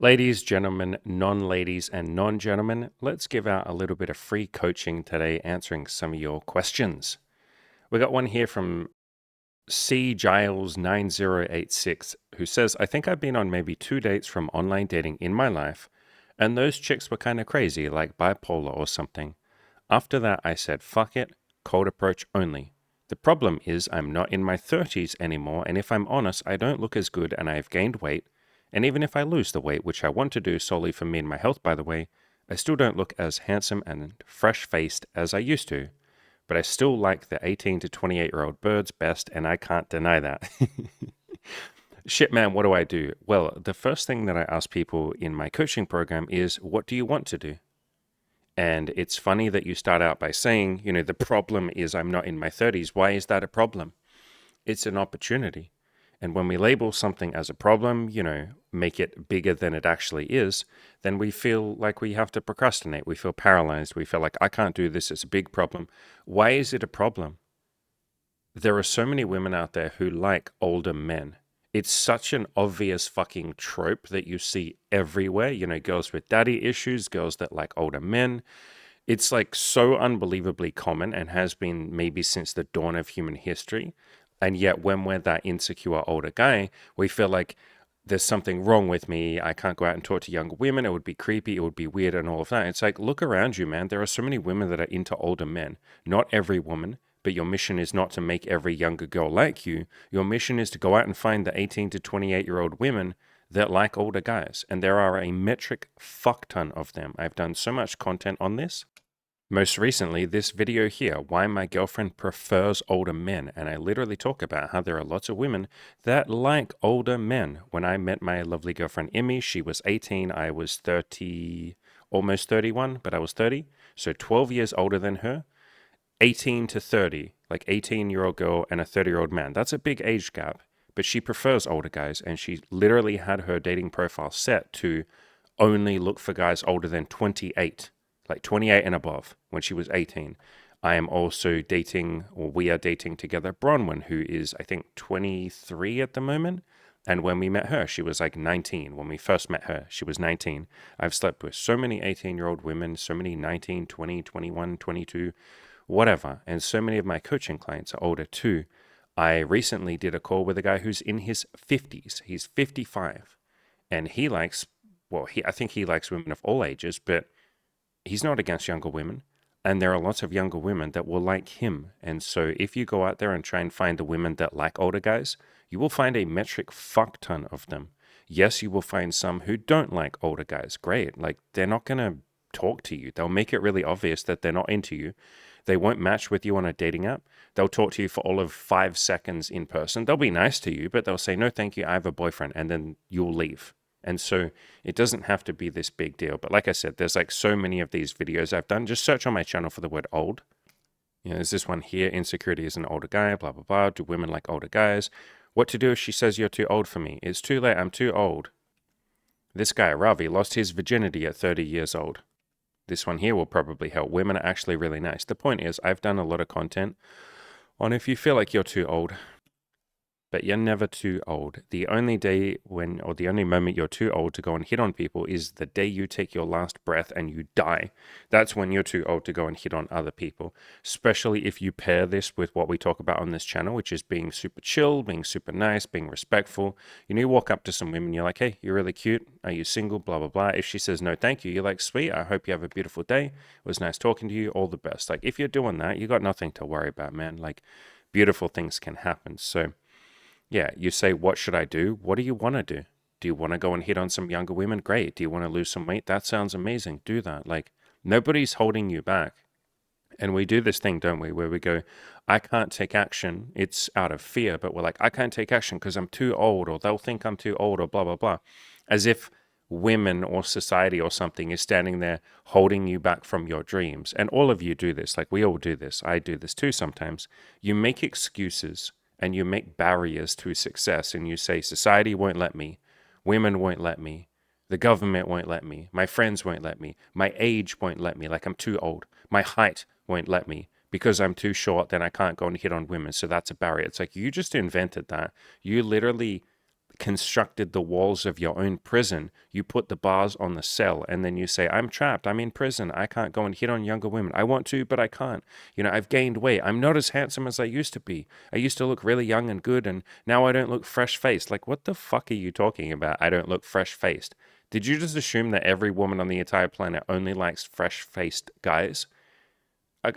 Ladies, gentlemen, non-ladies, and non-gentlemen, let's give out a little bit of free coaching today answering some of your questions. We got one here from C. Giles 9086 who says, I think I've been on maybe 2 dates from online dating in my life, and those chicks were kind of crazy, like bipolar or something. After that, I said, fuck it, cold approach only. The problem is I'm not in my 30s anymore, and if I'm honest, I don't look as good and I have gained weight. And even if I lose the weight, which I want to do solely for me and my health, by the way, I still don't look as handsome and fresh-faced as I used to. But I still like the 18 to 28-year-old birds best, and I can't deny that. Shit, man, what do I do? Well, the first thing that I ask people in my coaching program is, what do you want to do? And it's funny that you start out by saying, the problem is I'm not in my 30s. Why is that a problem? It's an opportunity. And when we label something as a problem, make it bigger than it actually is, then we feel like we have to procrastinate. We feel paralyzed. We feel like I can't do this. It's a big problem. Why is it a problem? There are so many women out there who like older men. It's such an obvious fucking trope that you see everywhere. Girls with daddy issues, girls that like older men. It's like so unbelievably common and has been maybe since the dawn of human history. And yet, when we're that insecure older guy, we feel like there's something wrong with me. I can't go out and talk to younger women. It would be creepy. It would be weird and all of that. It's like, look around you, man. There are so many women that are into older men. Not every woman, but your mission is not to make every younger girl like you. Your mission is to go out and find the 18 to 28-year-old women that like older guys. And there are a metric fuck ton of them. I've done so much content on this. Most recently, this video here, why my girlfriend prefers older men, and I literally talk about how there are lots of women that like older men. When I met my lovely girlfriend Emmy, she was 18, I was 30, almost 31, but I was 30, so 12 years older than her. 18 to 30, like 18-year-old girl and a 30-year-old man. That's a big age gap, but she prefers older guys, and she literally had her dating profile set to only look for guys older than 28, like 28 and above when she was 18. I am also dating, or we are dating together, Bronwyn, who is, I think, 23 at the moment. And when we met her, she was like 19. When we first met her, she was 19. I've slept with so many 18-year-old women, so many 19, 20, 21, 22, whatever. And so many of my coaching clients are older too. I recently did a call with a guy who's in his 50s. He's 55. And he likes, I think he likes women of all ages, but he's not against younger women. And there are lots of younger women that will like him. And so if you go out there and try and find the women that like older guys, you will find a metric fuck ton of them. Yes, you will find some who don't like older guys. Great. Like, they're not going to talk to you. They'll make it really obvious that they're not into you. They won't match with you on a dating app. They'll talk to you for all of 5 seconds in person. They'll be nice to you, but they'll say, no, thank you, I have a boyfriend. And then you'll leave. And so it doesn't have to be this big deal. But like I said, there's like so many of these videos I've done. Just search on my channel for the word old. There's this one here, insecurity is an older guy, blah, blah, blah. Do women like older guys? What to do if she says you're too old for me? It's too late, I'm too old. This guy, Ravi, lost his virginity at 30 years old. This one here will probably help. Women are actually really nice. The point is, I've done a lot of content on if you feel like you're too old, but you're never too old. The only day or the only moment you're too old to go and hit on people is the day you take your last breath and you die. That's when you're too old to go and hit on other people, especially if you pair this with what we talk about on this channel, which is being super chill, being super nice, being respectful. You walk up to some women, you're like, hey, you're really cute. Are you single? Blah, blah, blah. If she says no, thank you, you're like, sweet, I hope you have a beautiful day. It was nice talking to you. All the best. Like, if you're doing that, you got nothing to worry about, man. Like, beautiful things can happen. So yeah, you say, what should I do? What do you want to do? Do you want to go and hit on some younger women? Great. Do you want to lose some weight? That sounds amazing. Do that. Like, nobody's holding you back. And we do this thing, don't we, where we go, I can't take action. It's out of fear, but we're like, I can't take action because I'm too old, or they'll think I'm too old, or blah, blah, blah. As if women or society or something is standing there holding you back from your dreams. And all of you do this. Like, we all do this. I do this too sometimes. You make excuses and you make barriers to success, and you say, society won't let me, women won't let me, the government won't let me, my friends won't let me, my age won't let me, like I'm too old, my height won't let me, because I'm too short, then I can't go and hit on women, so that's a barrier. It's like, you just invented that. You literally constructed the walls of your own prison. You put the bars on the cell, and then you say, I'm trapped. I'm in prison. I can't go and hit on younger women. I want to, but I can't. I've gained weight. I'm not as handsome as I used to be. I used to look really young and good, and now I don't look fresh-faced. Like, what the fuck are you talking about? I don't look fresh-faced. Did you just assume that every woman on the entire planet only likes fresh-faced guys?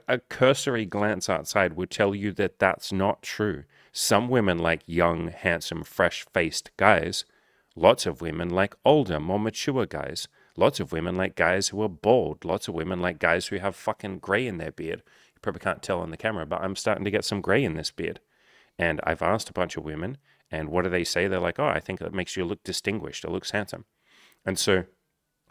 A cursory glance outside would tell you that that's not true. Some women like young, handsome, fresh-faced guys. Lots of women like older, more mature guys. Lots of women like guys who are bald. Lots of women like guys who have fucking gray in their beard. You probably can't tell on the camera, but I'm starting to get some gray in this beard. And I've asked a bunch of women, and what do they say? They're like, oh, I think it makes you look distinguished. It looks handsome. And so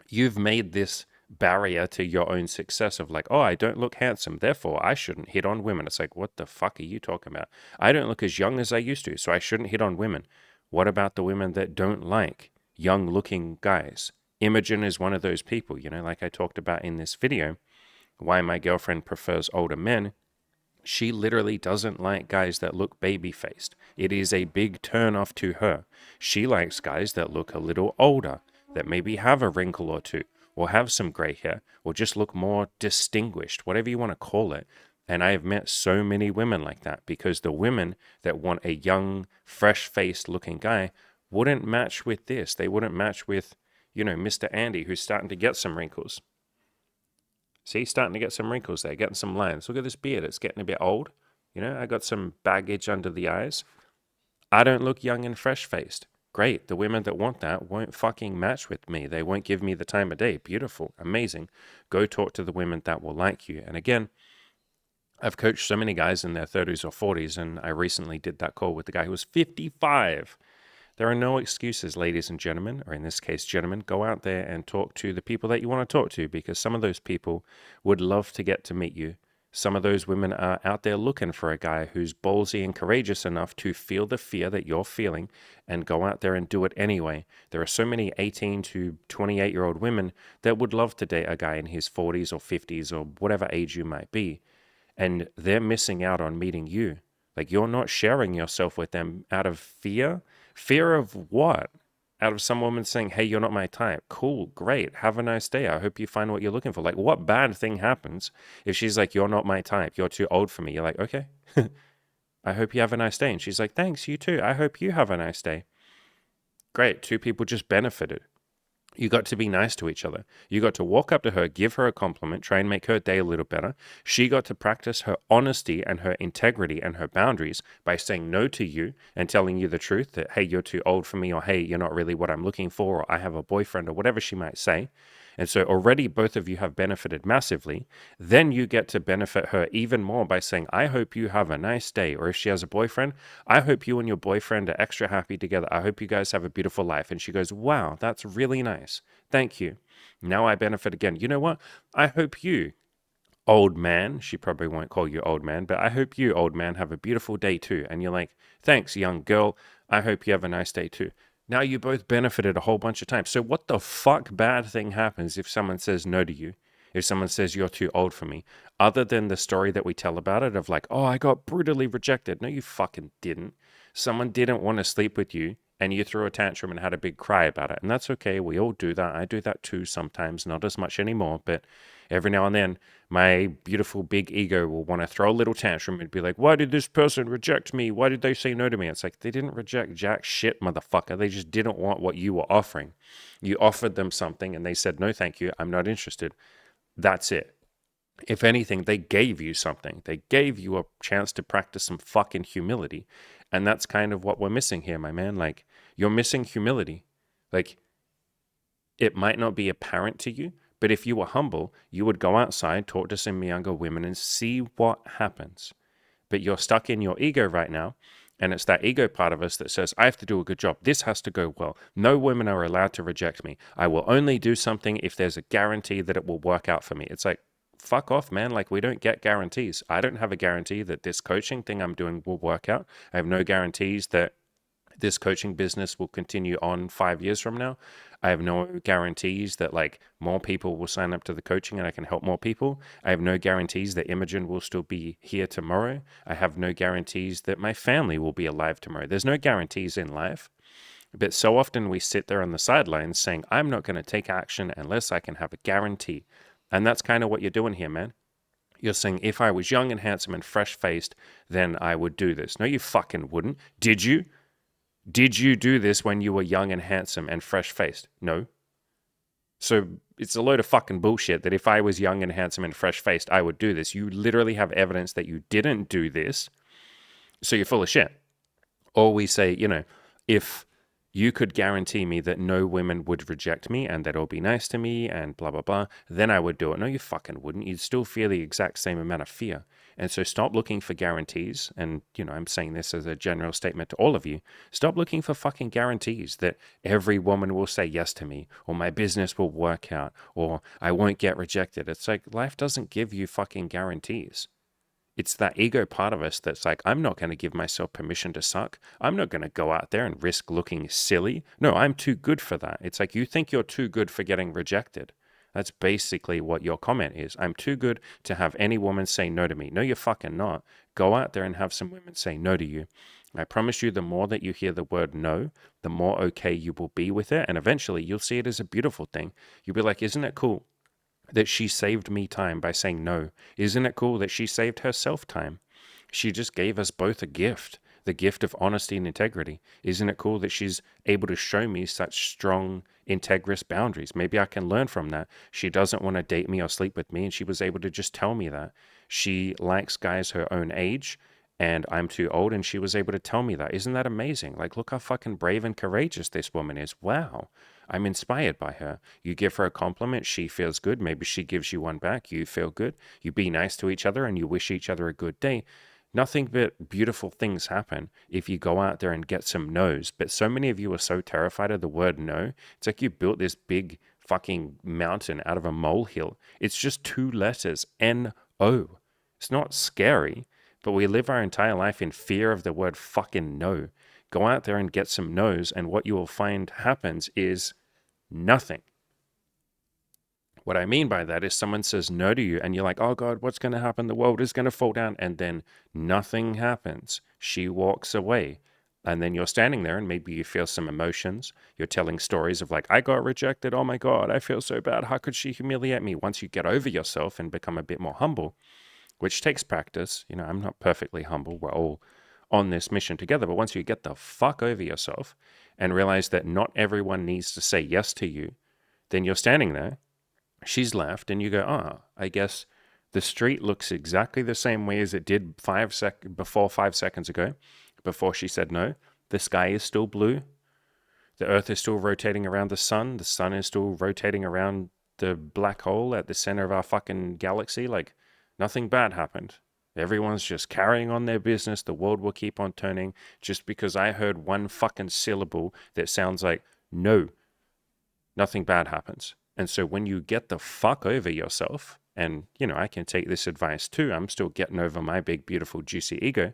you've made this barrier to your own success of like, oh, I don't look handsome, therefore I shouldn't hit on women. It's like, what the fuck are you talking about? I don't look as young as I used to, so I shouldn't hit on women. What about the women that don't like young looking guys? Imogen is one of those people, like I talked about in this video, why my girlfriend prefers older men. She literally doesn't like guys that look baby-faced. It is a big turn-off to her. She likes guys that look a little older, that maybe have a wrinkle or two, or have some gray hair, or just look more distinguished, whatever you want to call it. And I have met so many women like that, because the women that want a young, fresh-faced looking guy wouldn't match with this. They wouldn't match with, Mr. Andy, who's starting to get some wrinkles. See, starting to get some wrinkles there, getting some lines. Look at this beard. It's getting a bit old. I got some baggage under the eyes. I don't look young and fresh-faced. Great. The women that want that won't fucking match with me. They won't give me the time of day. Beautiful. Amazing. Go talk to the women that will like you. And again, I've coached so many guys in their 30s or 40s, and I recently did that call with the guy who was 55. There are no excuses, ladies and gentlemen, or in this case, gentlemen. Go out there and talk to the people that you want to talk to, because some of those people would love to get to meet you. Some of those women are out there looking for a guy who's ballsy and courageous enough to feel the fear that you're feeling and go out there and do it anyway. There are so many 18 to 28-year-old women that would love to date a guy in his 40s or 50s or whatever age you might be, and they're missing out on meeting you. Like, you're not sharing yourself with them out of fear. Fear of what? Out of some woman saying, hey, you're not my type. Cool, great, have a nice day. I hope you find what you're looking for. Like, what bad thing happens if she's like, you're not my type, you're too old for me? You're like, okay, I hope you have a nice day. And she's like, thanks, you too. I hope you have a nice day. Great, two people just benefited. You got to be nice to each other. You got to walk up to her, give her a compliment, try and make her day a little better. She got to practice her honesty and her integrity and her boundaries by saying no to you and telling you the truth that, hey, you're too old for me, or hey, you're not really what I'm looking for, or I have a boyfriend, or whatever she might say. And so already both of you have benefited massively. Then you get to benefit her even more by saying, I hope you have a nice day. Or if she has a boyfriend, I hope you and your boyfriend are extra happy together. I hope you guys have a beautiful life. And she goes, wow, that's really nice. Thank you. Now I benefit again. You know what? I hope you, old man, she probably won't call you old man, but I hope you, old man, have a beautiful day too. And you're like, thanks, young girl. I hope you have a nice day too. Now you both benefited a whole bunch of times. So what the fuck bad thing happens if someone says no to you? If someone says you're too old for me? Other than the story that we tell about it of like, oh, I got brutally rejected. No, you fucking didn't. Someone didn't want to sleep with you, and you threw a tantrum and had a big cry about it. And that's okay. We all do that. I do that too sometimes, not as much anymore, but every now and then my beautiful big ego will want to throw a little tantrum and be like, why did this person reject me? Why did they say no to me? It's like, they didn't reject jack shit, motherfucker. They just didn't want what you were offering. You offered them something and they said, no, thank you. I'm not interested. That's it. If anything, they gave you something. They gave you a chance to practice some fucking humility. And that's kind of what we're missing here, my man. Like, you're missing humility. Like, it might not be apparent to you, but if you were humble, you would go outside, talk to some younger women, and see what happens. But you're stuck in your ego right now, and it's that ego part of us that says, I have to do a good job. This has to go well. No women are allowed to reject me. I will only do something if there's a guarantee that it will work out for me. It's like, fuck off, man. Like, we don't get guarantees. I don't have a guarantee that this coaching thing I'm doing will work out. I have no guarantees that this coaching business will continue on 5 years from now. I have no guarantees that like more people will sign up to the coaching and I can help more people. I have no guarantees that Imogen will still be here tomorrow. I have no guarantees that my family will be alive tomorrow. There's no guarantees in life. But so often we sit there on the sidelines saying, I'm not going to take action unless I can have a guarantee. And that's kind of what you're doing here, man. You're saying, if I was young and handsome and fresh faced, then I would do this. No, you fucking wouldn't. Did you? Did you do this when you were young and handsome and fresh faced? No. So it's a load of fucking bullshit that if I was young and handsome and fresh faced, I would do this. You literally have evidence that you didn't do this. So you're full of shit. Or we say, if you could guarantee me that no women would reject me and that it'll be nice to me and blah, blah, blah, then I would do it. No, you fucking wouldn't. You'd still feel the exact same amount of fear. And so stop looking for guarantees. And, I'm saying this as a general statement to all of you. Stop looking for fucking guarantees that every woman will say yes to me, or my business will work out, or I won't get rejected. It's like life doesn't give you fucking guarantees. It's that ego part of us that's like, I'm not going to give myself permission to suck. I'm not going to go out there and risk looking silly. No, I'm too good for that. It's like, you think you're too good for getting rejected. That's basically what your comment is. I'm too good to have any woman say no to me. No, you're fucking not. Go out there and have some women say no to you. I promise you, the more that you hear the word no, the more okay you will be with it. And eventually you'll see it as a beautiful thing. You'll be like, isn't it cool that she saved me time by saying no? Isn't it cool that she saved herself time? She just gave us both a gift, the gift of honesty and integrity. Isn't it cool that she's able to show me such strong, integrous boundaries? Maybe I can learn from that. She doesn't want to date me or sleep with me, and she was able to just tell me that. She likes guys her own age, and I'm too old, and she was able to tell me that. Isn't that amazing? Like, look how fucking brave and courageous this woman is. Wow. I'm inspired by her. You give her a compliment, she feels good. Maybe she gives you one back, you feel good. You be nice to each other and you wish each other a good day. Nothing but beautiful things happen if you go out there and get some no's. But so many of you are so terrified of the word no. It's like you built this big fucking mountain out of a molehill. It's just two letters, N-O. It's not scary, but we live our entire life in fear of the word fucking no. Go out there and get some no's, and what you will find happens is nothing. What I mean by that is someone says no to you, and you're like, oh God, what's going to happen? The world is going to fall down. And then nothing happens. She walks away. And then you're standing there, and maybe you feel some emotions. You're telling stories of like, I got rejected. Oh my God, I feel so bad. How could she humiliate me? Once you get over yourself and become a bit more humble, which takes practice. I'm not perfectly humble. We're all on this mission together. But once you get the fuck over yourself and realize that not everyone needs to say yes to you, then you're standing there, she's left, and you go, I guess the street looks exactly the same way as it did 5 seconds ago, before she said no. The sky is still blue. The earth is still rotating around the sun. The sun is still rotating around the black hole at the center of our fucking galaxy. Like, nothing bad happened. Everyone's just carrying on their business. The world will keep on turning. Just because I heard one fucking syllable that sounds like no, nothing bad happens. And so when you get the fuck over yourself, and, I can take this advice too. I'm still getting over my big, beautiful, juicy ego.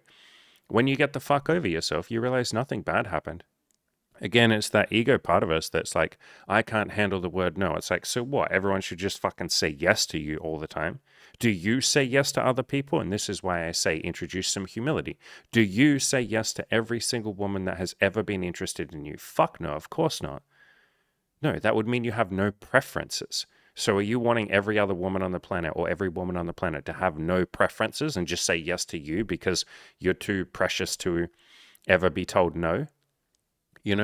When you get the fuck over yourself, you realize nothing bad happened. Again, it's that ego part of us that's like, I can't handle the word no. It's like, so what? Everyone should just fucking say yes to you all the time. Do you say yes to other people? And this is why I say introduce some humility. Do you say yes to every single woman that has ever been interested in you? Fuck no, of course not. No, that would mean you have no preferences. So are you wanting every other woman on the planet or every woman on the planet to have no preferences and just say yes to you because you're too precious to ever be told no?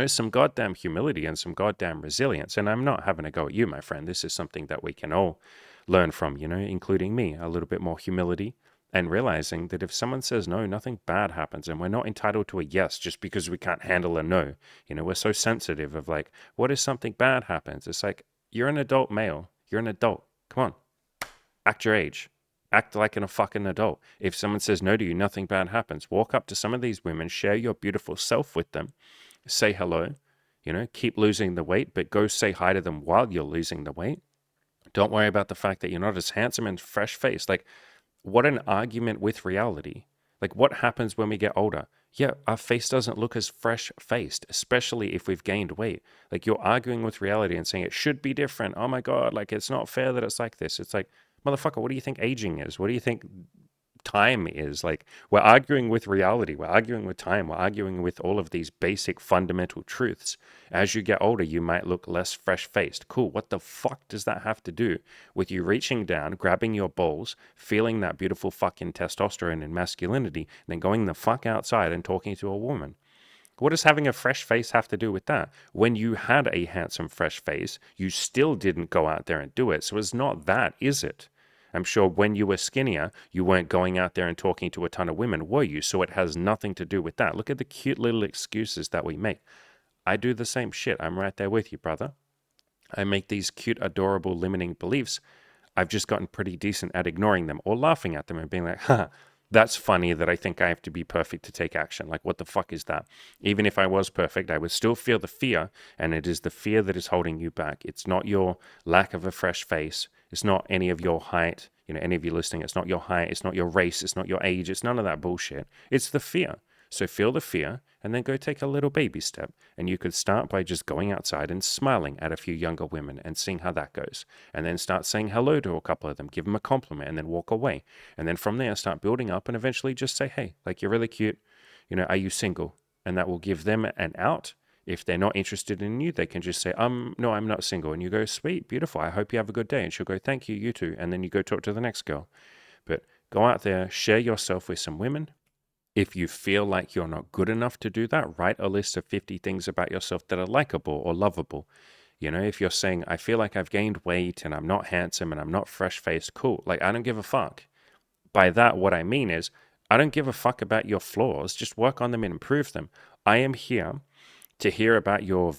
Some goddamn humility and some goddamn resilience. And I'm not having a go at you, my friend. This is something that we can all learn from, including me. A little bit more humility and realizing that if someone says no, nothing bad happens. And we're not entitled to a yes just because we can't handle a no. We're so sensitive of like, what if something bad happens? It's like, you're an adult male. You're an adult. Come on. Act your age. Act like a fucking adult. If someone says no to you, nothing bad happens. Walk up to some of these women, share your beautiful self with them. Say hello, keep losing the weight, but go say hi to them while you're losing the weight. Don't worry about the fact that you're not as handsome and fresh-faced. Like, what an argument with reality. Like, what happens when we get older? Yeah, our face doesn't look as fresh-faced, especially if we've gained weight. Like, you're arguing with reality and saying it should be different. Oh my God, like, it's not fair that it's like this. It's like, motherfucker, what do you think aging is? What do you think time is. Like, we're arguing with reality, we're arguing with time, we're arguing with all of these basic fundamental truths. As you get older, you might look less fresh faced. Cool. What the fuck does that have to do with you reaching down, grabbing your balls, feeling that beautiful fucking testosterone and masculinity, and then going the fuck outside and talking to a woman? What does having a fresh face have to do with that? When you had a handsome, fresh face, you still didn't go out there and do it. So it's not that, is it? I'm sure when you were skinnier, you weren't going out there and talking to a ton of women, were you? So it has nothing to do with that. Look at the cute little excuses that we make. I do the same shit. I'm right there with you, brother. I make these cute, adorable, limiting beliefs. I've just gotten pretty decent at ignoring them or laughing at them and being like, huh, that's funny that I think I have to be perfect to take action. Like, what the fuck is that? Even if I was perfect, I would still feel the fear, and it is the fear that is holding you back. It's not your lack of a fresh face. It's not any of your height. Any of you listening, it's not your height. It's not your race. It's not your age. It's none of that bullshit. It's the fear. So feel the fear and then go take a little baby step. And you could start by just going outside and smiling at a few younger women and seeing how that goes. And then start saying hello to a couple of them, give them a compliment, and then walk away. And then from there, start building up and eventually just say, hey, like, you're really cute. Are you single? And that will give them an out. If they're not interested in you, they can just say, no, I'm not single. And you go, sweet, beautiful. I hope you have a good day. And she'll go, thank you, you too. And then you go talk to the next girl. But go out there, share yourself with some women. If you feel like you're not good enough to do that, write a list of 50 things about yourself that are likable or lovable. If you're saying, I feel like I've gained weight and I'm not handsome and I'm not fresh-faced, cool. Like, I don't give a fuck. By that, what I mean is, I don't give a fuck about your flaws. Just work on them and improve them. I am here to hear about your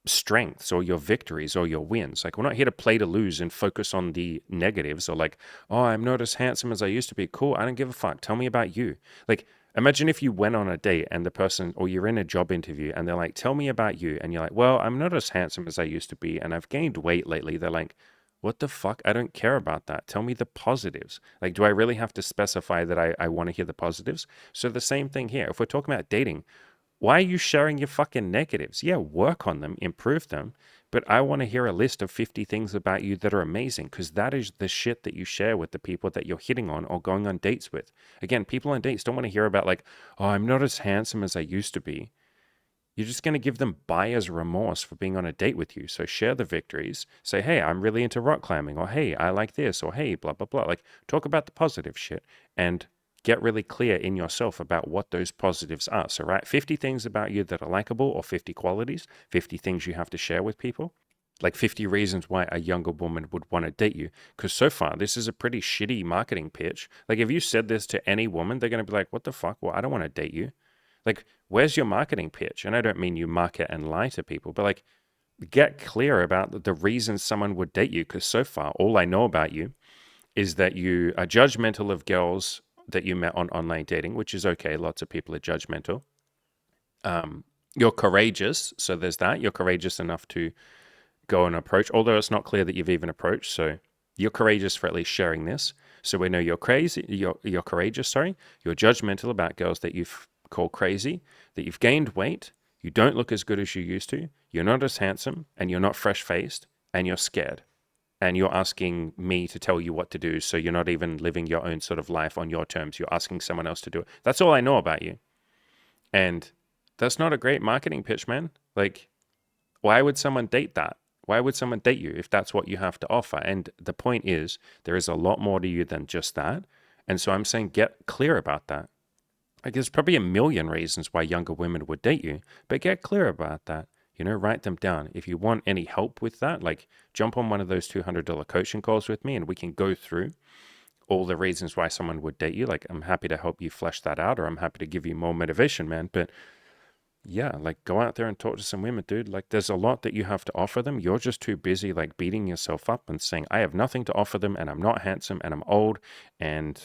strengths or your victories or your wins. Like, we're not here to play to lose and focus on the negatives or like, oh, I'm not as handsome as I used to be. Cool. I don't give a fuck. Tell me about you. Like, imagine if you went on a date and the person, or you're in a job interview and they're like, tell me about you. And you're like, well, I'm not as handsome as I used to be. And I've gained weight lately. They're like, what the fuck? I don't care about that. Tell me the positives. Like, do I really have to specify that I want to hear the positives? So the same thing here. If we're talking about dating, why are you sharing your fucking negatives? Yeah, work on them, improve them. But I want to hear a list of 50 things about you that are amazing, because that is the shit that you share with the people that you're hitting on or going on dates with. Again, people on dates don't want to hear about like, oh, I'm not as handsome as I used to be. You're just going to give them buyer's remorse for being on a date with you. So share the victories. Say, hey, I'm really into rock climbing, or hey, I like this, or hey, blah, blah, blah. Like, talk about the positive shit and get really clear in yourself about what those positives are. So, write 50 things about you that are likable, or 50 qualities, 50 things you have to share with people. Like 50 reasons why a younger woman would want to date you. Because so far, this is a pretty shitty marketing pitch. Like, if you said this to any woman, they're going to be like, what the fuck? Well, I don't want to date you. Like, where's your marketing pitch? And I don't mean you market and lie to people, but like, get clear about the reasons someone would date you. Because so far, all I know about you is that you are judgmental of girls that you met on online dating, which is okay. Lots of people are judgmental. You're courageous. So there's that. You're courageous enough to go and approach, although it's not clear that you've even approached. So you're courageous for at least sharing this. So we know you're crazy. You're courageous. Sorry. You're judgmental about girls that you've called crazy, that you've gained weight. You don't look as good as you used to. You're not as handsome, and you're not fresh faced, and you're scared. And you're asking me to tell you what to do. So you're not even living your own sort of life on your terms. You're asking someone else to do it. That's all I know about you. And that's not a great marketing pitch, man. Like, why would someone date that? Why would someone date you if that's what you have to offer? And the point is, there is a lot more to you than just that. And so I'm saying, get clear about that. Like, there's probably a million reasons why younger women would date you, but get clear about that. Write them down. If you want any help with that, like, jump on one of those $200 coaching calls with me and we can go through all the reasons why someone would date you. Like, I'm happy to help you flesh that out, or I'm happy to give you more motivation, man. But yeah, like, go out there and talk to some women, dude. Like, there's a lot that you have to offer them. You're just too busy, like, beating yourself up and saying, I have nothing to offer them, and I'm not handsome, and I'm old, and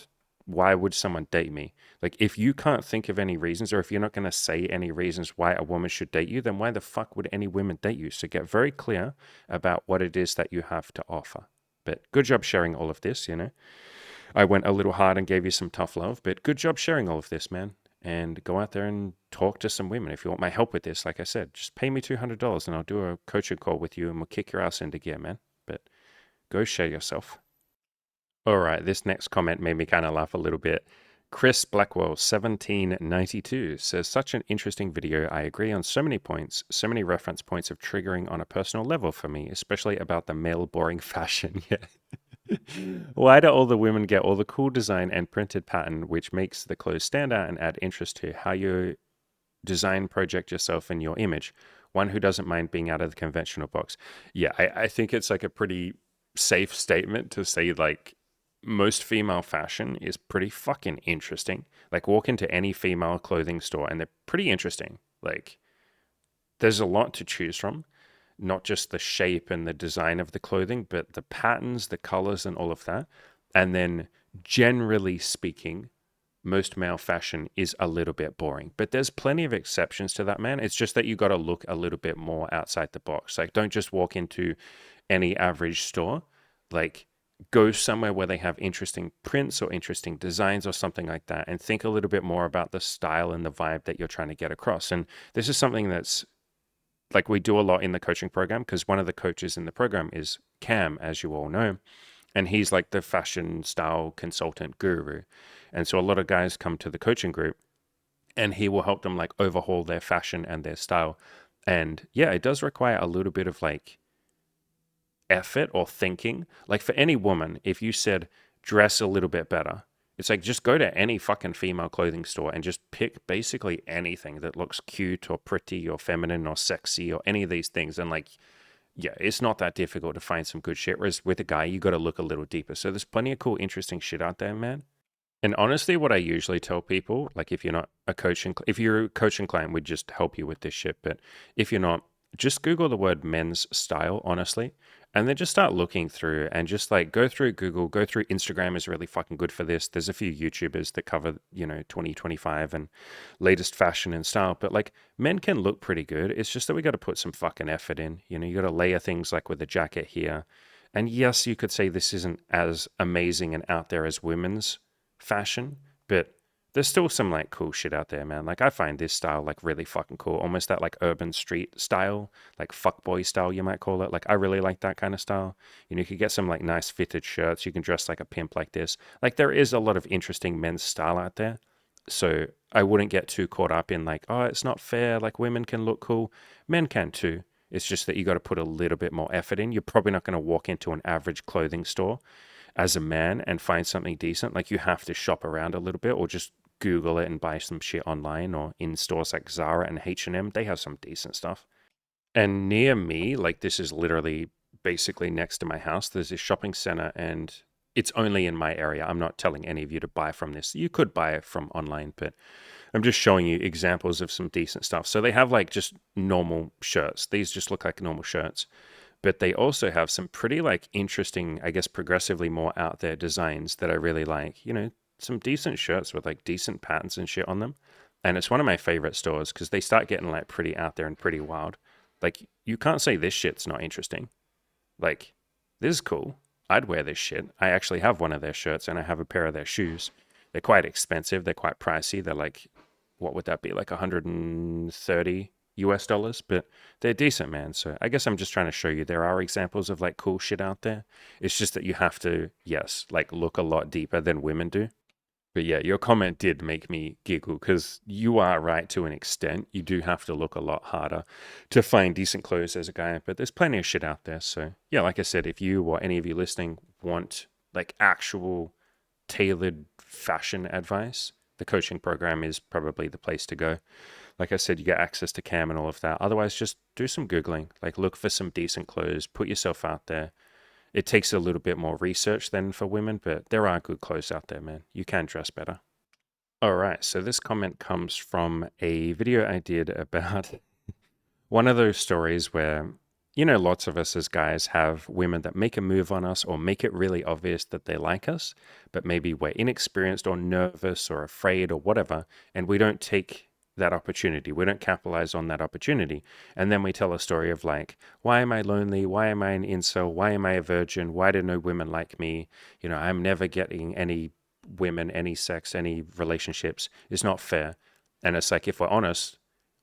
why would someone date me? Like, if you can't think of any reasons, or if you're not going to say any reasons why a woman should date you, then why the fuck would any women date you? So get very clear about what it is that you have to offer. But good job sharing all of this, I went a little hard and gave you some tough love, but good job sharing all of this, man. And go out there and talk to some women. If you want my help with this, like I said, just pay me $200 and I'll do a coaching call with you and we'll kick your ass into gear, man. But go share yourself. All right, this next comment made me kind of laugh a little bit. Chris Blackwell, 1792, says, such an interesting video. I agree on so many points, so many reference points of triggering on a personal level for me, especially about the male boring fashion. Yeah. Why do all the women get all the cool design and printed pattern, which makes the clothes stand out and add interest to how you design project yourself and your image? One who doesn't mind being out of the conventional box. Yeah, I think it's like a pretty safe statement to say, like, most female fashion is pretty fucking interesting. Like, walk into any female clothing store and they're pretty interesting. Like, there's a lot to choose from, not just the shape and the design of the clothing, but the patterns, the colors, and all of that. And then, generally speaking, most male fashion is a little bit boring, but there's plenty of exceptions to that, man. It's just that you got to look a little bit more outside the box. Like, don't just walk into any average store. Like, go somewhere where they have interesting prints or interesting designs or something like that, and think a little bit more about the style and the vibe that you're trying to get across. And this is something that's like we do a lot in the coaching program, because one of the coaches in the program is Cam, as you all know, and he's like the fashion style consultant guru. And so a lot of guys come to the coaching group and he will help them like overhaul their fashion and their style. And yeah, it does require a little bit of like effort or thinking. Like, for any woman, if you said dress a little bit better, it's like just go to any fucking female clothing store and just pick basically anything that looks cute or pretty or feminine or sexy or any of these things. And like, yeah, it's not that difficult to find some good shit. Whereas with a guy, you got to look a little deeper. So there's plenty of cool, interesting shit out there, man. And honestly, what I usually tell people, like, if you're not a coaching, if you're a coaching client, we'd just help you with this shit. But if you're not, just Google the word men's style, honestly, and then just start looking through and just like go through Google, go through Instagram is really fucking good for this. There's a few YouTubers that cover, 2025 and latest fashion and style, but like, men can look pretty good. It's just that we got to put some fucking effort in. You got to layer things like with a jacket here. And yes, you could say this isn't as amazing and out there as women's fashion, but there's still some like cool shit out there, man. Like, I find this style like really fucking cool, almost that like urban street style, like fuckboy style, you might call it. Like, I really like that kind of style. You could get some like nice fitted shirts. You can dress like a pimp like this. Like, there is a lot of interesting men's style out there. So I wouldn't get too caught up in like, oh, it's not fair. Like, women can look cool, men can too. It's just that you got to put a little bit more effort in. You're probably not going to walk into an average clothing store as a man and find something decent. Like, you have to shop around a little bit, or just Google it and buy some shit online, or in stores like Zara and H&M. They have some decent stuff. And near me, like, this is literally basically next to my house, there's this shopping center, and it's only in my area. I'm not telling any of you to buy from this. You could buy it from online, but I'm just showing you examples of some decent stuff. So they have like just normal shirts. These just look like normal shirts, but they also have some pretty like interesting, I guess, progressively more out there designs that I really like. Some decent shirts with like decent patterns and shit on them. And it's one of my favorite stores because they start getting like pretty out there and pretty wild. Like, you can't say this shit's not interesting. Like, this is cool. I'd wear this shit. I actually have one of their shirts and I have a pair of their shoes. They're quite expensive. They're quite pricey. They're like, what would that be? Like 130 US dollars, but they're decent, man. So I guess I'm just trying to show you there are examples of like cool shit out there. It's just that you have to, yes, like look a lot deeper than women do. But yeah, your comment did make me giggle because you are right to an extent. You do have to look a lot harder to find decent clothes as a guy, but there's plenty of shit out there. So yeah, like I said, if you or any of you listening want like actual tailored fashion advice, the coaching program is probably the place to go. Like I said, you get access to Cam and all of that. Otherwise, just do some Googling, like look for some decent clothes, put yourself out there. It takes a little bit more research than for women, but there are good clothes out there, man. You can dress better. All right, so this comment comes from a video I did about one of those stories where, lots of us as guys have women that make a move on us or make it really obvious that they like us, but maybe we're inexperienced or nervous or afraid or whatever, and we don't take that opportunity. We don't capitalize on that opportunity. And then we tell a story of like, why am I lonely? Why am I an incel? Why am I a virgin? Why do no women like me? I'm never getting any women, any sex, any relationships. It's not fair. And it's like, if we're honest,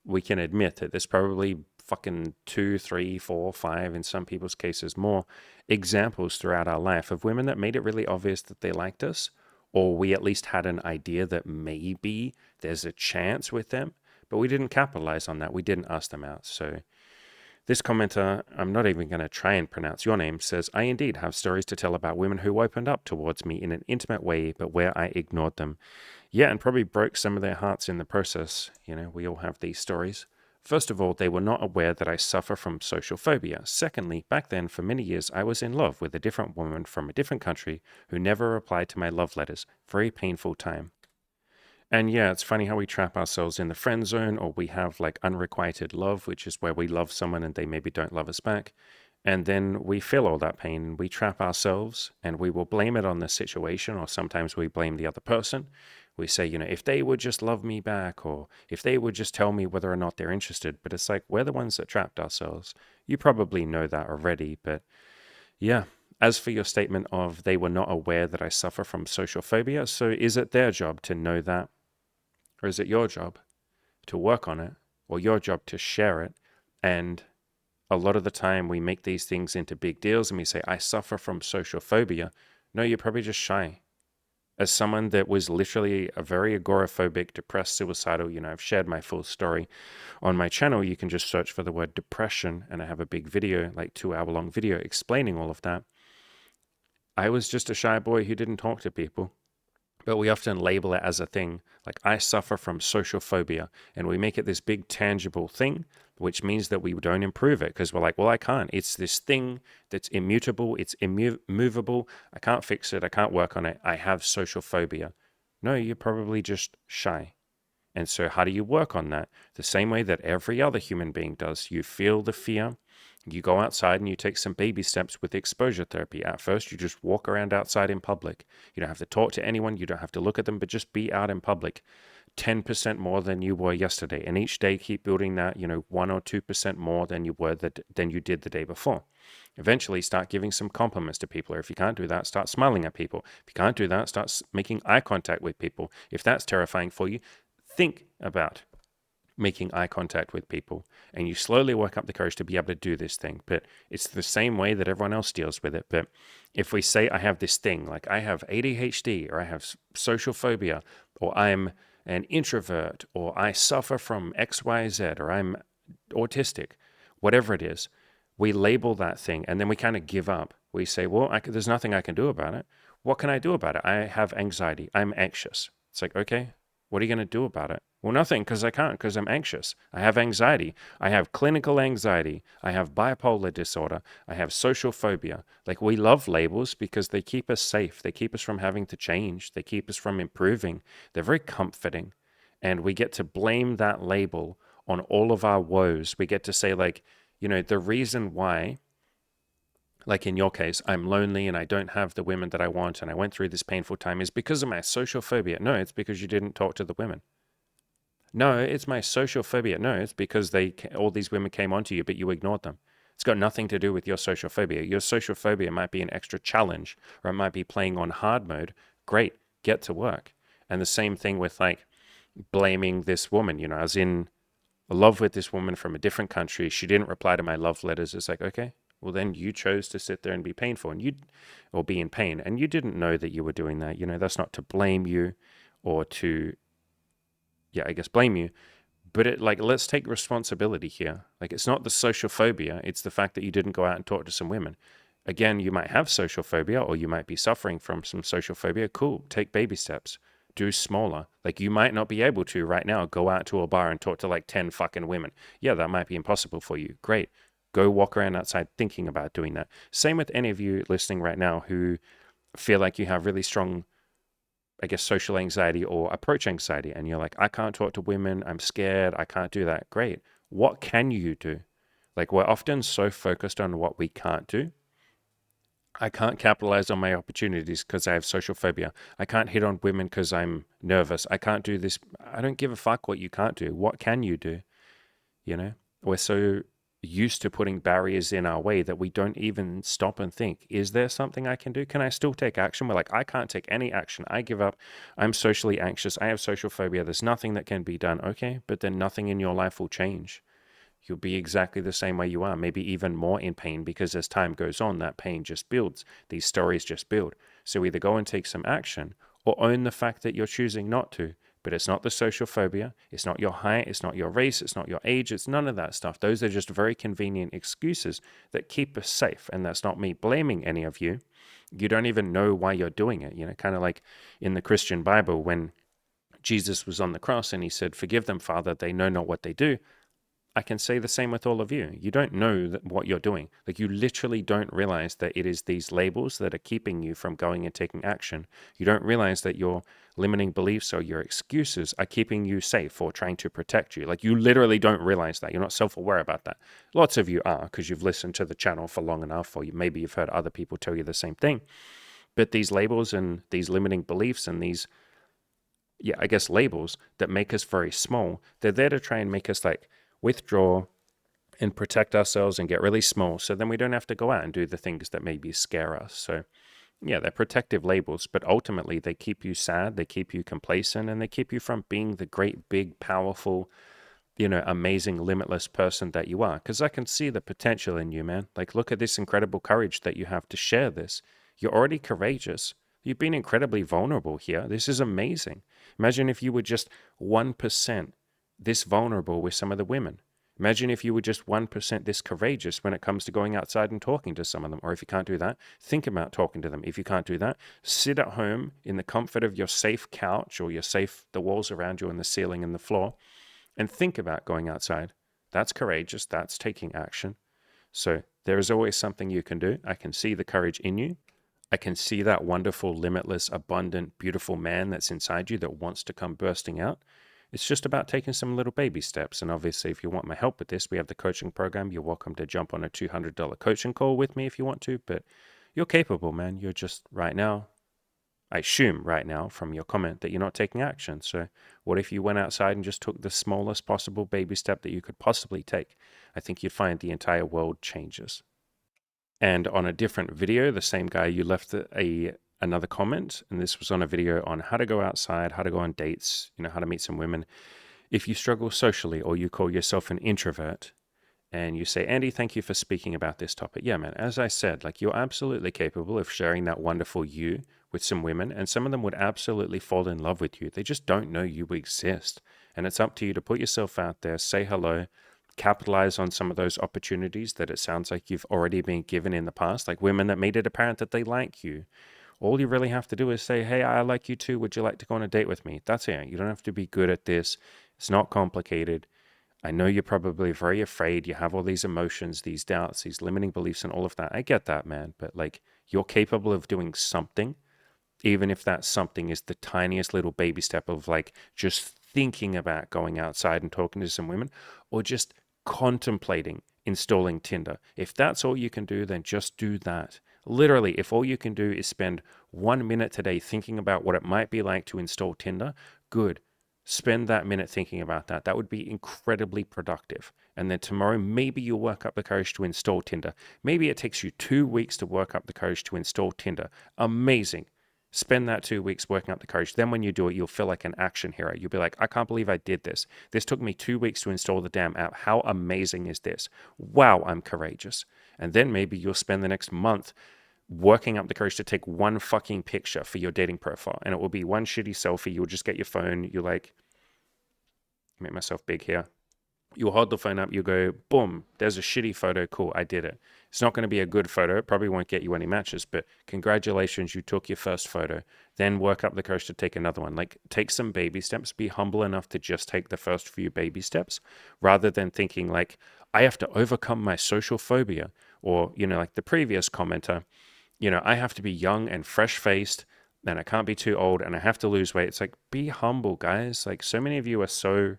we can admit that there's probably fucking 2, 3, 4, 5, in some people's cases more, examples throughout our life of women that made it really obvious that they liked us, or we at least had an idea that maybe there's a chance with them, but we didn't capitalize on that. We didn't ask them out. So this commenter, I'm not even going to try and pronounce your name, says, I indeed have stories to tell about women who opened up towards me in an intimate way, but where I ignored them. Yeah, and probably broke some of their hearts in the process. We all have these stories. First of all, they were not aware that I suffer from social phobia. Secondly, back then, for many years, I was in love with a different woman from a different country who never replied to my love letters. Very painful time. And yeah, it's funny how we trap ourselves in the friend zone, or we have like unrequited love, which is where we love someone and they maybe don't love us back. And then we feel all that pain. We trap ourselves and we will blame it on the situation, or sometimes we blame the other person. We say, if they would just love me back, or if they would just tell me whether or not they're interested. But it's like, we're the ones that trapped ourselves. You probably know that already. But yeah, as for your statement of they were not aware that I suffer from social phobia, so is it their job to know that? Or is it your job to work on it, or your job to share it? And a lot of the time we make these things into big deals and we say, I suffer from social phobia. No, you're probably just shy. As someone that was literally a very agoraphobic, depressed, suicidal, I've shared my full story on my channel. You can just search for the word depression, and I have a big video, like 2-hour-long video explaining all of that. I was just a shy boy who didn't talk to people. But we often label it as a thing, like I suffer from social phobia, and we make it this big tangible thing, which means that we don't improve it because we're like, well, I can't. It's this thing that's immutable, it's immovable. I can't fix it. I can't work on it. I have social phobia. No, you're probably just shy. And so how do you work on that? The same way that every other human being does. You feel the fear. You go outside and you take some baby steps with exposure therapy. At first, you just walk around outside in public. You don't have to talk to anyone. You don't have to look at them, but just be out in public. 10% more than you were yesterday. And each day, keep building that, 1 or 2% more than you were than you did the day before. Eventually, start giving some compliments to people. Or if you can't do that, start smiling at people. If you can't do that, start making eye contact with people. If that's terrifying for you, think about making eye contact with people, and you slowly work up the courage to be able to do this thing. But it's the same way that everyone else deals with it. But if we say I have this thing, like I have ADHD, or I have social phobia, or I'm an introvert, or I suffer from XYZ, or I'm autistic, whatever it is, we label that thing and then we kind of give up. We say, well, there's nothing I can do about it. What can I do about it? I have anxiety. I'm anxious. It's like, okay, what are you going to do about it? Well, nothing, because I can't, because I'm anxious. I have anxiety. I have clinical anxiety. I have bipolar disorder. I have social phobia. Like, we love labels because they keep us safe. They keep us from having to change. They keep us from improving. They're very comforting. And we get to blame that label on all of our woes. We get to say, like, the reason why, like in your case, I'm lonely and I don't have the women that I want and I went through this painful time is because of my social phobia. No, it's because you didn't talk to the women. No, it's my social phobia. No, it's because all these women came onto you, but you ignored them. It's got nothing to do with your social phobia. Your social phobia might be an extra challenge, or it might be playing on hard mode. Great, get to work. And the same thing with like blaming this woman, I was in love with this woman from a different country. She didn't reply to my love letters. It's like, okay, well then you chose to sit there and be painful or be in pain. And you didn't know that you were doing that. That's not to blame you or to, blame you. But let's take responsibility here. Like, it's not the social phobia. It's the fact that you didn't go out and talk to some women. Again, you might have social phobia, or you might be suffering from some social phobia. Cool. Take baby steps. Do smaller. Like, you might not be able to right now go out to a bar and talk to like 10 fucking women. Yeah, that might be impossible for you. Great. Go walk around outside thinking about doing that. Same with any of you listening right now who feel like you have really strong, social anxiety or approach anxiety. And you're like, I can't talk to women. I'm scared. I can't do that. Great. What can you do? Like, we're often so focused on what we can't do. I can't capitalize on my opportunities because I have social phobia. I can't hit on women because I'm nervous. I can't do this. I don't give a fuck what you can't do. What can you do? We're so used to putting barriers in our way that we don't even stop and think, is there something I can do? Can I still take action? We're like, I can't take any action. I give up. I'm socially anxious. I have social phobia. There's nothing that can be done. Okay, but then nothing in your life will change. You'll be exactly the same way you are, maybe even more in pain, because as time goes on, that pain just builds. These stories just build. So either go and take some action or own the fact that you're choosing not to. But it's not the social phobia. It's not your height. It's not your race. It's not your age. It's none of that stuff. Those are just very convenient excuses that keep us safe. And that's not me blaming any of you. You don't even know why you're doing it. Kind of like in the Christian Bible when Jesus was on the cross and he said, "Forgive them, Father, they know not what they do." I can say the same with all of you. You don't know what you're doing. Like, you literally don't realize that it is these labels that are keeping you from going and taking action. You don't realize that your limiting beliefs or your excuses are keeping you safe or trying to protect you. Like, you literally don't realize that. You're not self-aware about that. Lots of you are, because you've listened to the channel for long enough, or maybe you've heard other people tell you the same thing. But these labels and these limiting beliefs and these, I guess, labels that make us very small, they're there to try and make us like withdraw and protect ourselves and get really small, so then we don't have to go out and do the things that maybe scare us. So they're protective labels, but ultimately they keep you sad, they keep you complacent, and they keep you from being the great, big, powerful, amazing, limitless person that you are. Because I can see the potential in you, man. Like, look at this incredible courage that you have to share this. You're already courageous. You've been incredibly vulnerable here. This is amazing. Imagine if you were just 1% this vulnerable with some of the women. Imagine if you were just 1% this courageous when it comes to going outside and talking to some of them. Or if you can't do that, think about talking to them. If you can't do that, sit at home in the comfort of your safe couch or the walls around you and the ceiling and the floor, and think about going outside. That's courageous. That's taking action. So there is always something you can do. I can see the courage in you. I can see that wonderful, limitless, abundant, beautiful man that's inside you that wants to come bursting out. It's just about taking some little baby steps. And obviously, if you want my help with this, we have the coaching program. You're welcome to jump on a $200 coaching call with me if you want to, but you're capable, man. You're just right now, I assume right now from your comment that you're not taking action. So what if you went outside and just took the smallest possible baby step that you could possibly take? I think you'd find the entire world changes. And on a different video, the same guy, you left another comment, and this was on a video on how to go outside, how to go on dates, how to meet some women. If you struggle socially or you call yourself an introvert and you say, "Andy, thank you for speaking about this topic." Yeah, man, as I said, like, you're absolutely capable of sharing that wonderful you with some women, and some of them would absolutely fall in love with you. They just don't know you exist. And it's up to you to put yourself out there, say hello, capitalize on some of those opportunities that it sounds like you've already been given in the past, like women that made it apparent that they like you. All you really have to do is say, "Hey, I like you too. Would you like to go on a date with me?" That's it. You don't have to be good at this. It's not complicated. I know you're probably very afraid. You have all these emotions, these doubts, these limiting beliefs, and all of that. I get that, man. But like, you're capable of doing something, even if that something is the tiniest little baby step of like just thinking about going outside and talking to some women, or just contemplating installing Tinder. If that's all you can do, then just do that. Literally, if all you can do is spend 1 minute today thinking about what it might be like to install Tinder, good. Spend that minute thinking about that. That would be incredibly productive. And then tomorrow, maybe you'll work up the courage to install Tinder. Maybe it takes you 2 weeks to work up the courage to install Tinder. Amazing. Spend that 2 weeks working up the courage. Then when you do it, you'll feel like an action hero. You'll be like, "I can't believe I did this. This took me 2 weeks to install the damn app. How amazing is this? Wow, I'm courageous." And then maybe you'll spend the next month working up the courage to take one fucking picture for your dating profile. And it will be one shitty selfie. You'll just get your phone. You like, make myself big here. You'll hold the phone up, you go, boom, there's a shitty photo. Cool, I did it. It's not going to be a good photo. It probably won't get you any matches, but congratulations, you took your first photo. Then work up the courage to take another one. Like, take some baby steps. Be humble enough to just take the first few baby steps rather than thinking like, "I have to overcome my social phobia." Or, like the previous commenter, "I have to be young and fresh-faced, and I can't be too old, and I have to lose weight." It's like, be humble, guys. Like, so many of you are so,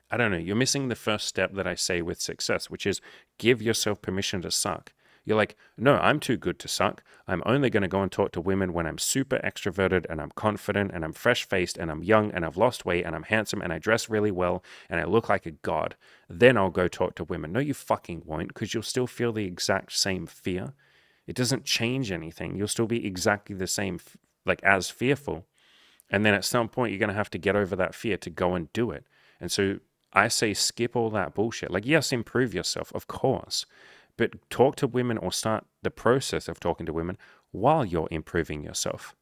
I don't know, you're missing the first step that I say with success, which is give yourself permission to suck. You're like, "No, I'm too good to suck. I'm only going to go and talk to women when I'm super extroverted and I'm confident and I'm fresh-faced and I'm young and I've lost weight and I'm handsome and I dress really well and I look like a god. Then I'll go talk to women." No, you fucking won't, because you'll still feel the exact same fear. It doesn't change anything. You'll still be exactly the same, like, as fearful. And then at some point, you're going to have to get over that fear to go and do it. And so I say skip all that bullshit. Like, yes, improve yourself, of course, but talk to women or start the process of talking to women while you're improving yourself.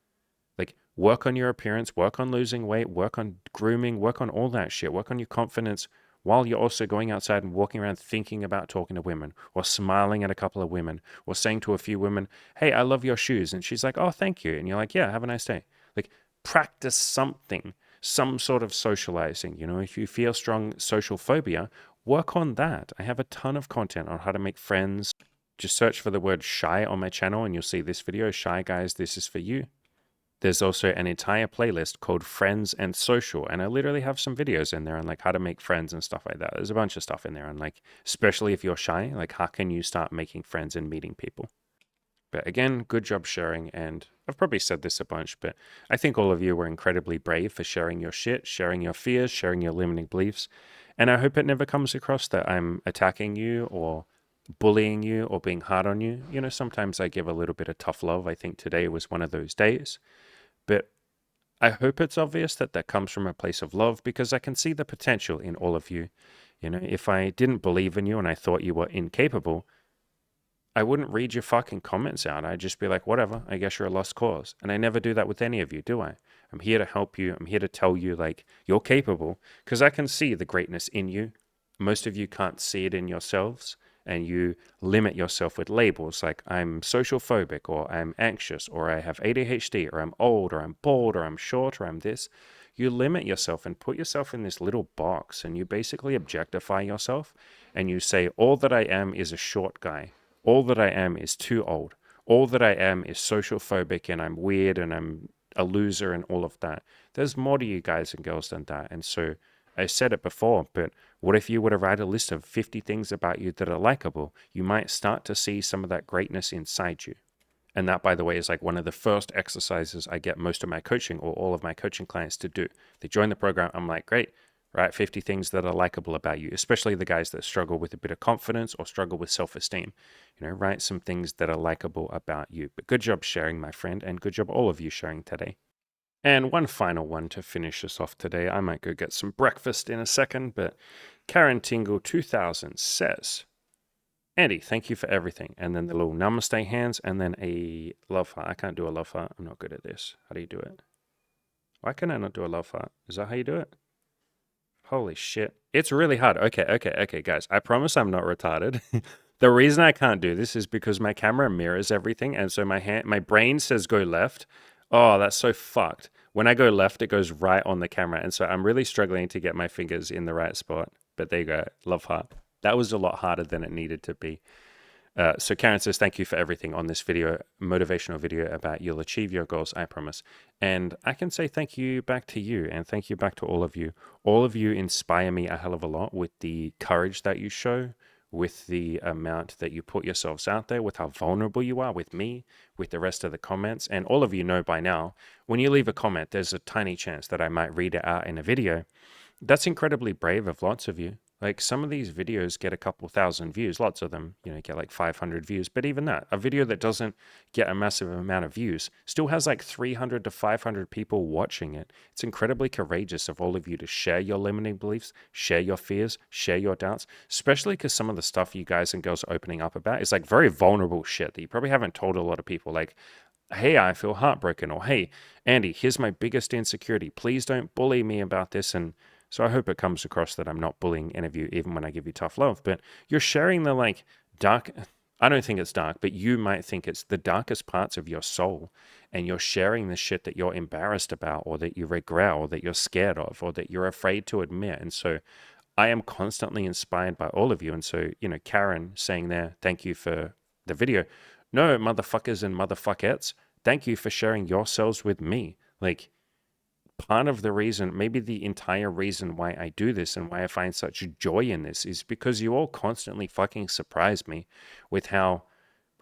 Like, work on your appearance, work on losing weight, work on grooming, work on all that shit, work on your confidence while you're also going outside and walking around thinking about talking to women or smiling at a couple of women or saying to a few women, hey, I love your shoes. And she's like, oh, thank you. And you're like, yeah, have a nice day. Like, practice something, some sort of socializing. You know, if you feel strong social phobia, work on that. I have a ton of content on how to make friends. Just search for the word shy on my channel and you'll see this video. Shy guys, this is for you. There's also an entire playlist called Friends and Social, and I literally have some videos in there on like how to make friends and stuff like that. There's a bunch of stuff in there on like, especially if you're shy, like how can you start making friends and meeting people? But again, good job sharing, and I've probably said this a bunch, but I think all of you were incredibly brave for sharing your shit, sharing your fears, sharing your limiting beliefs, and I hope it never comes across that I'm attacking you or bullying you or being hard on you. You know, sometimes I give a little bit of tough love. I think today was one of those days. But I hope it's obvious that that comes from a place of love because I can see the potential in all of you. You know, if I didn't believe in you and I thought you were incapable, I wouldn't read your fucking comments out. I'd just be like, whatever, I guess you're a lost cause. And I never do that with any of you, do I? I'm here to help you. I'm here to tell you, like, you're capable because I can see the greatness in you. Most of you can't see it in yourselves, and you limit yourself with labels like I'm social phobic, or I'm anxious, or I have ADHD, or I'm old, or I'm bald, or I'm short, or I'm this. You limit yourself and put yourself in this little box, and you basically objectify yourself, and you say, all that I am is a short guy. All that I am is too old. All that I am is social phobic and I'm weird and I'm a loser and all of that. There's more to you guys and girls than that. And so I said it before, but what if you were to write a list of 50 things about you that are likable? You might start to see some of that greatness inside you. And that, by the way, is like one of the first exercises I get most of my coaching or all of my coaching clients to do. They join the program. I'm like, great, right? 50 things that are likable about you, especially the guys that struggle with a bit of confidence or struggle with self-esteem. You know, write some things that are likable about you. But good job sharing, my friend, and good job all of you sharing today. And one final one to finish us off today. I might go get some breakfast in a second, but Karen Tingle 2000 says, Andy, thank you for everything. And then the little namaste hands and then a love heart. I can't do a love heart. I'm not good at this. How do you do it? Why can I not do a love heart? Is that how you do it? Holy shit. It's really hard. Okay, guys. I promise I'm not retarded. The reason I can't do this is because my camera mirrors everything. And so my brain says go left. Oh, that's so fucked. When I go left, it goes right on the camera. And so I'm really struggling to get my fingers in the right spot. But there you go. Love heart. That was a lot harder than it needed to be. So Karen says, thank you for everything on this video, motivational video about you'll achieve your goals, I promise. And I can say thank you back to you and thank you back to all of you. All of you inspire me a hell of a lot with the courage that you show, with the amount that you put yourselves out there, with how vulnerable you are with me, with the rest of the comments. And all of you know by now, when you leave a comment, there's a tiny chance that I might read it out in a video. That's incredibly brave of lots of you. Like some of these videos get a couple thousand views, lots of them, you know, get like 500 views. But even that, a video that doesn't get a massive amount of views still has like 300 to 500 people watching it. It's incredibly courageous of all of you to share your limiting beliefs, share your fears, share your doubts, especially because some of the stuff you guys and girls are opening up about is like very vulnerable shit that you probably haven't told a lot of people. Like, hey, I feel heartbroken, or hey, Andy, here's my biggest insecurity. Please don't bully me about this. And so I hope it comes across that I'm not bullying any of you, even when I give you tough love. But you're sharing the like dark, I don't think it's dark, but you might think it's the darkest parts of your soul. And you're sharing the shit that you're embarrassed about, or that you regret, or that you're scared of, or that you're afraid to admit. And so I am constantly inspired by all of you. And so, you know, Karen saying there, thank you for the video. No, motherfuckers and motherfuckettes, thank you for sharing yourselves with me. Like, part of the reason, maybe the entire reason why I do this and why I find such joy in this is because you all constantly fucking surprise me with how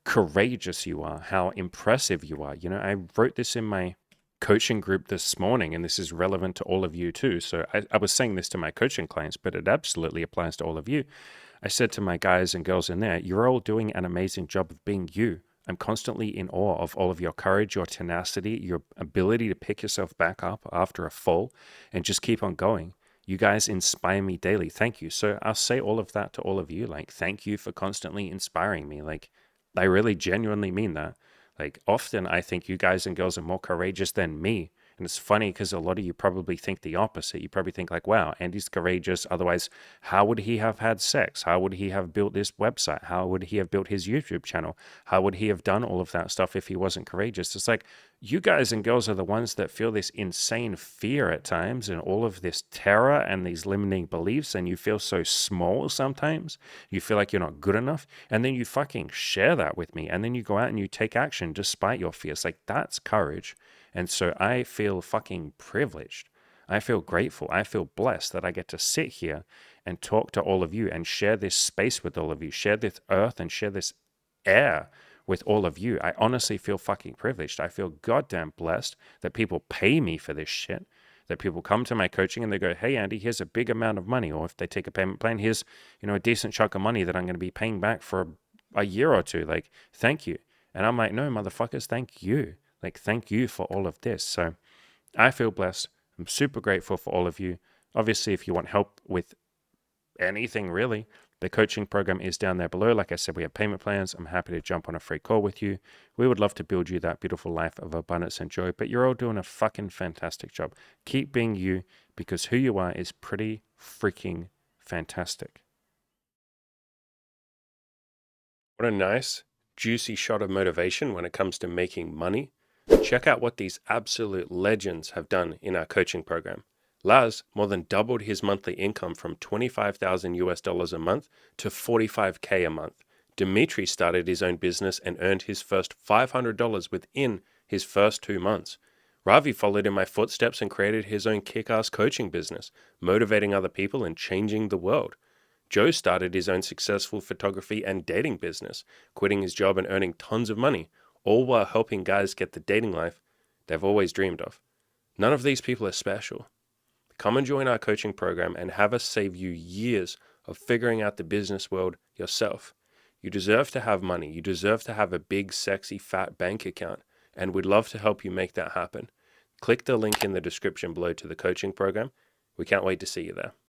courageous you are, how impressive you are. You know, I wrote this in my coaching group this morning, and this is relevant to all of you too. So I was saying this to my coaching clients, but it absolutely applies to all of you. I said to my guys and girls in there, you're all doing an amazing job of being you. I'm constantly in awe of all of your courage, your tenacity, your ability to pick yourself back up after a fall and just keep on going. You guys inspire me daily. Thank you. So I'll say all of that to all of you. Like, thank you for constantly inspiring me. Like, I really genuinely mean that. Like, often I think you guys and girls are more courageous than me. And it's funny because a lot of you probably think the opposite. You probably think, like, wow, Andy's courageous. Otherwise, how would he have had sex? How would he have built this website? How would he have built his YouTube channel? How would he have done all of that stuff if he wasn't courageous? It's like, you guys and girls are the ones that feel this insane fear at times and all of this terror and these limiting beliefs. And you feel so small sometimes. You feel like you're not good enough. And then you fucking share that with me. And then you go out and you take action despite your fears. Like, that's courage. And so I feel fucking privileged. I feel grateful. I feel blessed that I get to sit here and talk to all of you and share this space with all of you, share this earth and share this air with all of you. I honestly feel fucking privileged. I feel goddamn blessed that people pay me for this shit, that people come to my coaching and they go, hey, Andy, here's a big amount of money. Or if they take a payment plan, here's, a decent chunk of money that I'm going to be paying back for a year or two. Like, thank you. And I'm like, no, motherfuckers, thank you. Like, thank you for all of this. So I feel blessed. I'm super grateful for all of you. Obviously, if you want help with anything really, the coaching program is down there below. Like I said, we have payment plans. I'm happy to jump on a free call with you. We would love to build you that beautiful life of abundance and joy, but you're all doing a fucking fantastic job. Keep being you, because who you are is pretty freaking fantastic. What a nice, juicy shot of motivation when it comes to making money. Check out what these absolute legends have done in our coaching program. Laz more than doubled his monthly income from $25,000 a month to $45K a month. Dimitri started his own business and earned his first $500 within his first 2 months. Ravi followed in my footsteps and created his own kick-ass coaching business, motivating other people and changing the world. Joe started his own successful photography and dating business, quitting his job and earning tons of money, all while helping guys get the dating life they've always dreamed of. None of these people are special. Come and join our coaching program and have us save you years of figuring out the business world yourself. You deserve to have money. You deserve to have a big, sexy, fat bank account, and we'd love to help you make that happen. Click the link in the description below to the coaching program. We can't wait to see you there.